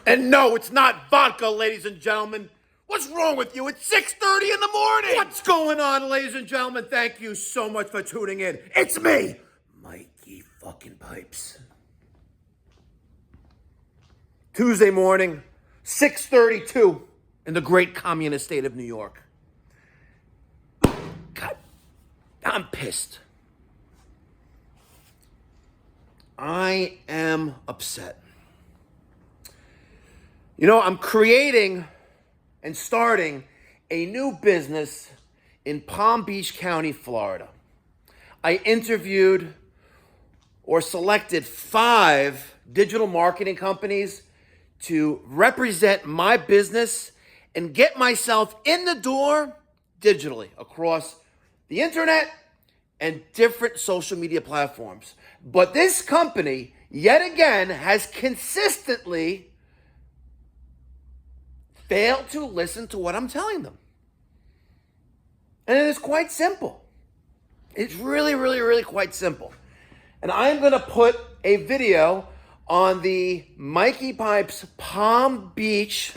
And no, it's not vodka, ladies and gentlemen. What's wrong with you? It's 6:30 in the morning. What's going on, ladies and gentlemen? Thank you so much for tuning in. It's me, Mikey fucking Pipes. Tuesday morning, 6:32 in the great communist state of New York. God, I'm pissed. I am upset. You know, I'm creating and starting a new business in Palm Beach County, Florida. I interviewed or selected 5 digital marketing companies to represent my business and get myself in the door digitally across the internet and different social media platforms. But this company, yet again, has consistently failed to listen to what I'm telling them. And it is quite simple. It's really quite simple. And I'm going to put a video on the Mikey Pipes Palm Beach,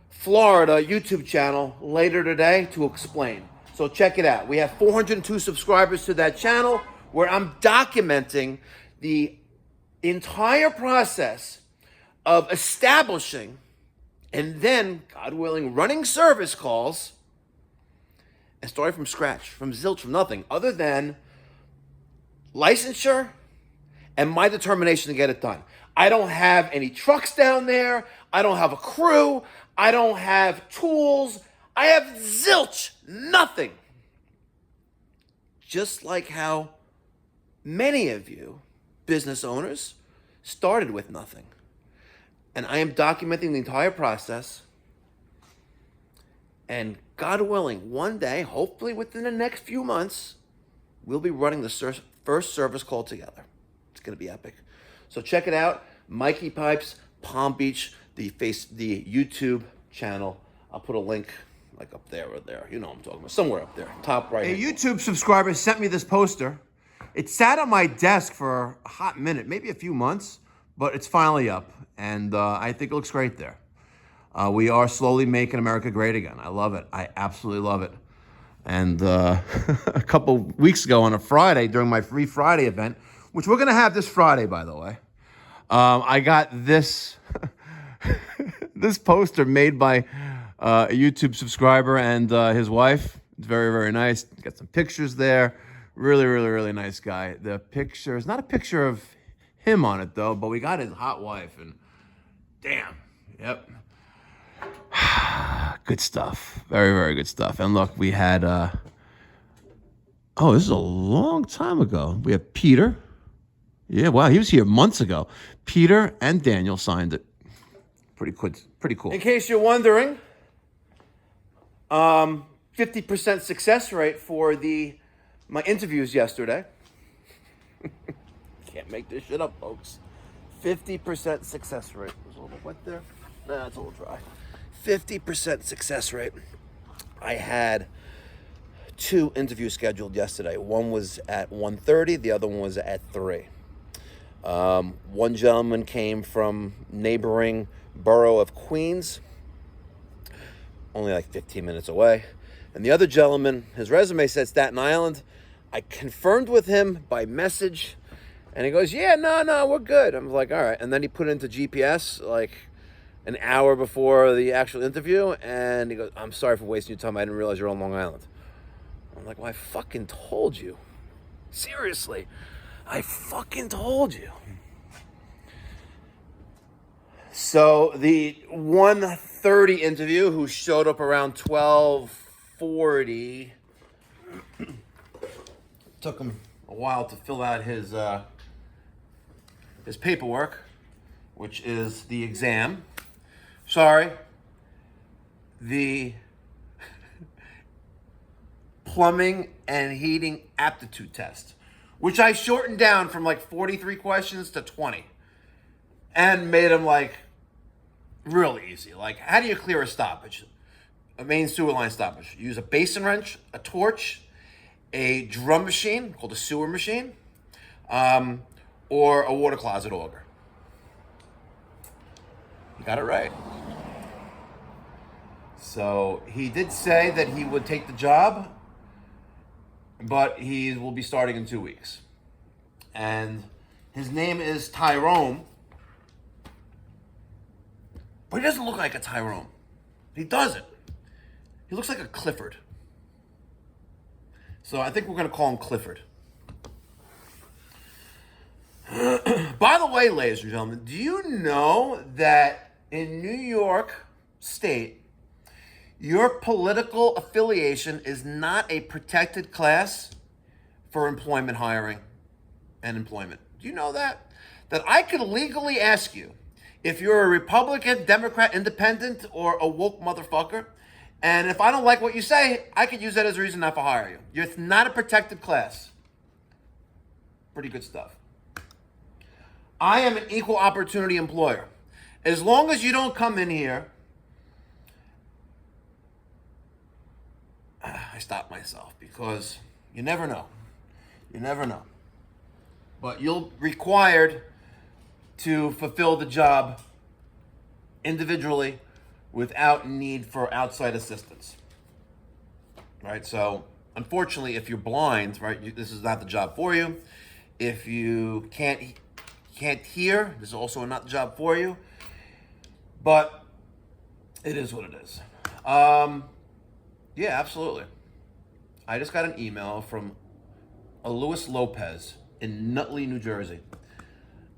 Florida YouTube channel later today to explain. So check it out. We have 402 subscribers to that channel where I'm documenting the entire process of establishing and then, God willing, running service calls and starting from scratch, from zilch, from nothing, other than licensure and my determination to get it done. I don't have any trucks down there. I don't have a crew. I don't have tools. I have zilch, nothing. Just like how many of you business owners started with nothing. And I am documenting the entire process. And God willing, one day, hopefully within the next few months, we'll be running the first service call together. It's going to be epic. So check it out. Mikey Pipes, Palm Beach, the YouTube channel. I'll put a link like up there or there. You know what I'm talking about. Somewhere up there. Top right. A YouTube subscriber sent me this poster. It sat on my desk for a hot minute, maybe a few months, but it's finally up. And I think it looks great there. We are slowly making America great again. I love it. I absolutely love it. And a couple weeks ago on a Friday during my Free Friday event, which we're going to have this Friday, by the way, I got this this poster made by a YouTube subscriber and his wife. It's very nice. Got some pictures there. Really nice guy. The picture is not a picture of him on it, though, but we got his hot wife. And damn. Yep. Good stuff. Very good stuff. And look, we had, this is a long time ago. We have Peter. Yeah, wow, he was here months ago. Peter and Daniel signed it. Pretty cool. In case you're wondering, 50% success rate for my interviews yesterday. Can't make this shit up, folks. 50% success rate. Was a little wet there? Nah, it's a little dry. 50% success rate. I had 2 interviews scheduled yesterday. One was at 1:30, the other one was at 3. One gentleman came from neighboring borough of Queens, only like 15 minutes away. And the other gentleman, his resume said Staten Island. I confirmed with him by message, and he goes, yeah, no, we're good. I'm like, all right. And then he put it into GPS like an hour before the actual interview, and he goes, I'm sorry for wasting your time. I didn't realize you're on Long Island. I'm like, well, I fucking told you. Seriously, I fucking told you. So the 1:30 interview, who showed up around 12:40, took him a while to fill out his paperwork, which is the exam. Sorry, the plumbing and heating aptitude test, which I shortened down from like 43 questions to 20 and made them like really easy. Like, how do you clear a stoppage? A main sewer line stoppage. You use a basin wrench, a torch, a drum machine called a sewer machine, or a water closet auger. You got it right. So he did say that he would take the job, but he will be starting in 2 weeks. And his name is Tyrone, but he doesn't look like a Tyrone. He doesn't. He looks like a Clifford. So I think we're going to call him Clifford. By the way, ladies and gentlemen, do you know that in New York State, your political affiliation is not a protected class for employment hiring and employment? Do you know that? That I could legally ask you if you're a Republican, Democrat, Independent, or a woke motherfucker, and if I don't like what you say, I could use that as a reason not to hire you. It's not a protected class. Pretty good stuff. I am an equal opportunity employer. As long as you don't come in here, I stop myself because you never know. You never know. But you're required to fulfill the job individually without need for outside assistance. Right? So, unfortunately, if you're blind, right, this is not the job for you. If you can't hear, this is also not the job for you. But it is what it is. Yeah, absolutely. I just got an email from a Luis Lopez in Nutley, New Jersey,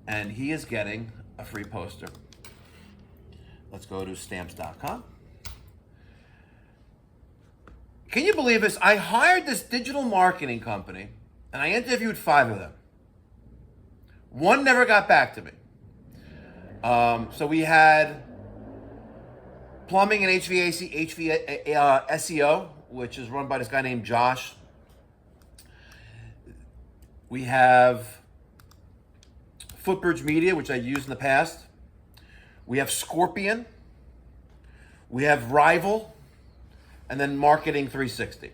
and he is getting a free poster. Let's go to stamps.com. Can you believe this? I hired this digital marketing company, and I interviewed 5 of them. One never got back to me. So we had plumbing and HVAC, SEO, which is run by this guy named Josh. We have Footbridge Media, which I used in the past. We have Scorpion. We have Rival. And then Marketing 360.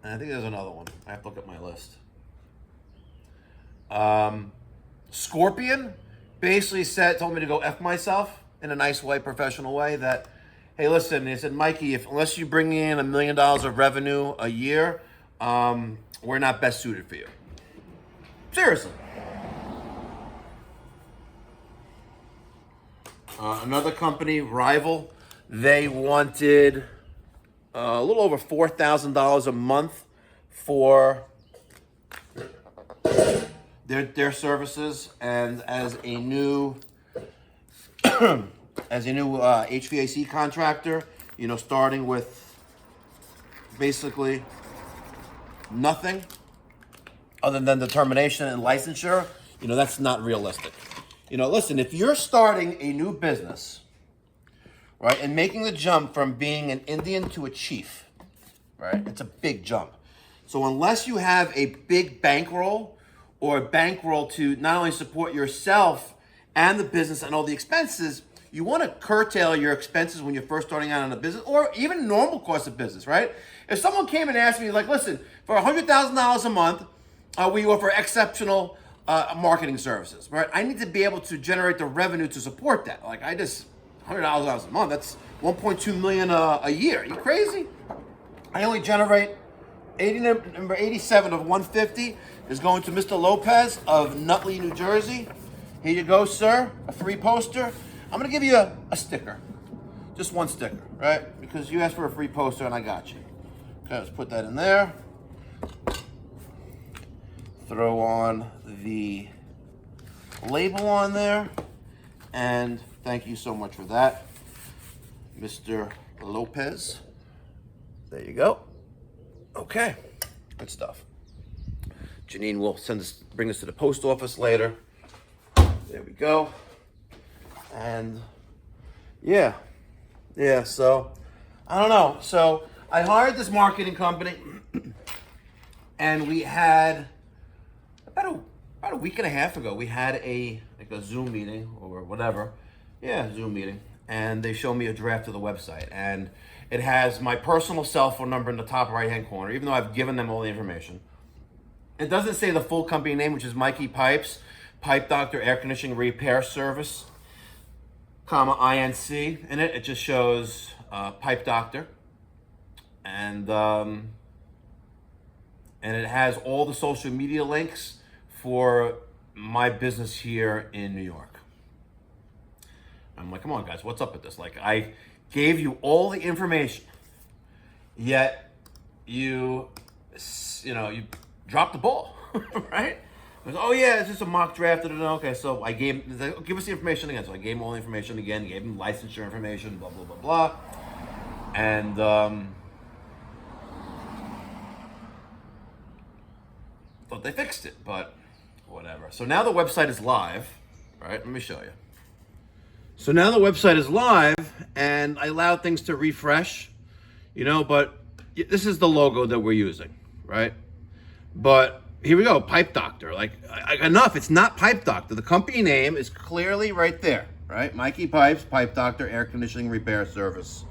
And I think there's another one. I have to look at my list. Scorpion basically told me to go F myself in a nice way, professional way, that, hey, listen, they said, Mikey, unless you bring in $1 million of revenue a year, we're not best suited for you. Seriously. Another company, Rival, they wanted a little over $4,000 a month for their services, and as a new HVAC contractor, starting with basically nothing other than determination and licensure, that's not realistic. Listen, if you're starting a new business, right, and making the jump from being an Indian to a chief, right, it's a big jump. So unless you have a big bankroll or a bankroll to not only support yourself and the business and all the expenses, you want to curtail your expenses when you're first starting out in a business, or even normal course of business, right? If someone came and asked me, like, listen, for $100,000 a month, we offer exceptional marketing services, right? I need to be able to generate the revenue to support that. Like, $100 a month, that's $1.2 million a year. Are you crazy? I only generate number 87 of 150 is going to Mr. Lopez of Nutley, New Jersey. Here you go, sir, a free poster. I'm gonna give you a sticker, just one sticker, right? Because you asked for a free poster and I got you. Okay, let's put that in there. Throw on the label on there, and thank you so much for that, Mr. Lopez. There you go. Okay, good stuff. Janine will bring us to the post office later. There we go. And yeah, so I don't know. So I hired this marketing company, and we had about a week and a half ago, we had a Zoom meeting or whatever. Yeah, Zoom meeting. And they showed me a draft of the website, and it has my personal cell phone number in the top right-hand corner, even though I've given them all the information. It doesn't say the full company name, which is Mikey Pipes Pipe Doctor Air Conditioning Repair Service, comma, INC in it. It just shows Pipe Doctor. And it has all the social media links for my business here in New York. I'm like, come on, guys, what's up with this? Like, I gave you all the information, yet you dropped the ball, right? I was, oh yeah, it's just a mock draft. Okay, so I gave, give us the information again. So I gave him all the information again, gave him licensure information, blah, blah, blah, blah. And thought they fixed it, but whatever. So now the website is live, right? Let me show you. So now the website is live, and I allowed things to refresh, but this is the logo that we're using, right? But here we go, Pipe Doctor. Like, enough, it's not Pipe Doctor. The company name is clearly right there, right? Mikey Pipes, Pipe Doctor, Air Conditioning Repair Service,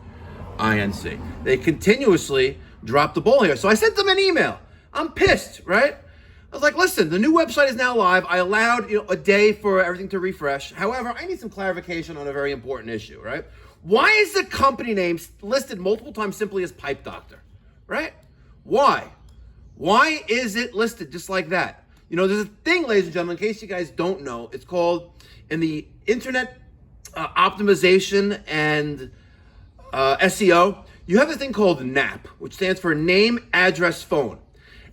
INC. They continuously drop the ball here. So I sent them an email. I'm pissed, right? I was like, listen, the new website is now live. I allowed a day for everything to refresh. However, I need some clarification on a very important issue, right? Why is the company name listed multiple times simply as Pipe Doctor, right? Why? Why is it listed just like that? There's a thing, ladies and gentlemen, in case you guys don't know, it's called, in the internet optimization and SEO, you have this thing called NAP, which stands for Name, Address, Phone.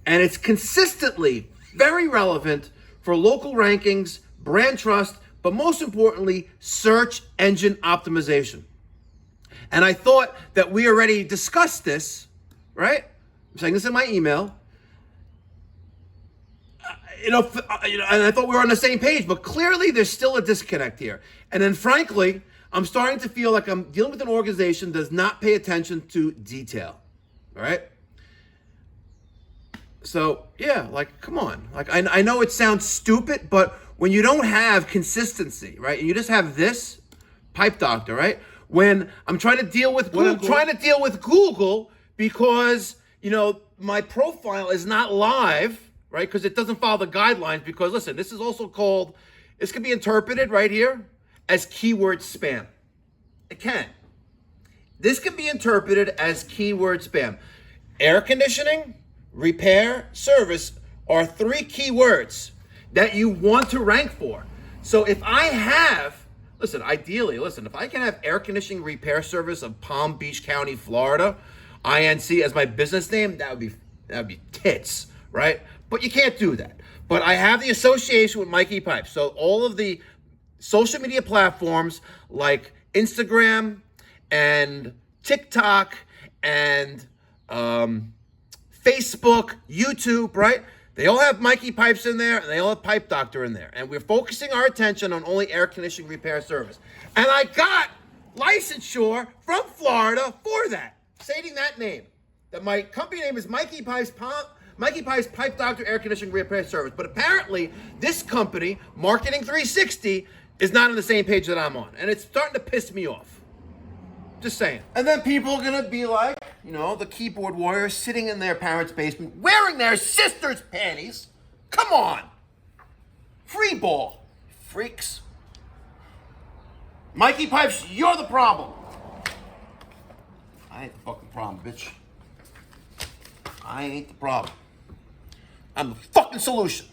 And it's consistently very relevant for local rankings, brand trust, but most importantly, search engine optimization. And I thought that we already discussed this, right? I'm saying this in my email. And I thought we were on the same page, but clearly there's still a disconnect here. And then frankly, I'm starting to feel like I'm dealing with an organization that does not pay attention to detail, all right? So, yeah, like, come on. Like, I know it sounds stupid, but when you don't have consistency, right, and you just have this Pipe Doctor, right, when I'm trying to deal with Google because, my profile is not live, right, because it doesn't follow the guidelines, because, listen, this is also called, this can be interpreted right here as keyword spam. It can. This can be interpreted as keyword spam. Air conditioning, repair, service are 3 keywords that you want to rank for. So if I have, ideally, if I can have air conditioning repair service of Palm Beach County, Florida, INC as my business name, that would be tits, right? But you can't do that. But I have the association with Mikey Pipes. So all of the social media platforms like Instagram and TikTok and Facebook, YouTube, right? They all have Mikey Pipes in there, and they all have Pipe Doctor in there. And we're focusing our attention on only air conditioning repair service. And I got licensure from Florida for that, stating that name. That my company name is Mikey Pipes Pipe Doctor Air Conditioning Repair Service. But apparently, this company, Marketing 360, is not on the same page that I'm on. And it's starting to piss me off. Just saying. And then people are gonna be like, the keyboard warriors sitting in their parents' basement wearing their sister's panties. Come on. Free ball, freaks. Mikey Pipes, you're the problem. I ain't the fucking problem, bitch. I ain't the problem. I'm the fucking solution.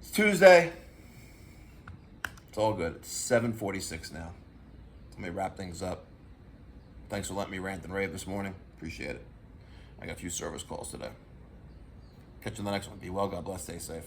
It's Tuesday. It's all good. It's 7:46 now. Let me wrap things up. Thanks for letting me rant and rave this morning. Appreciate it. I got a few service calls today. Catch you in the next one. Be well. God bless. Stay safe.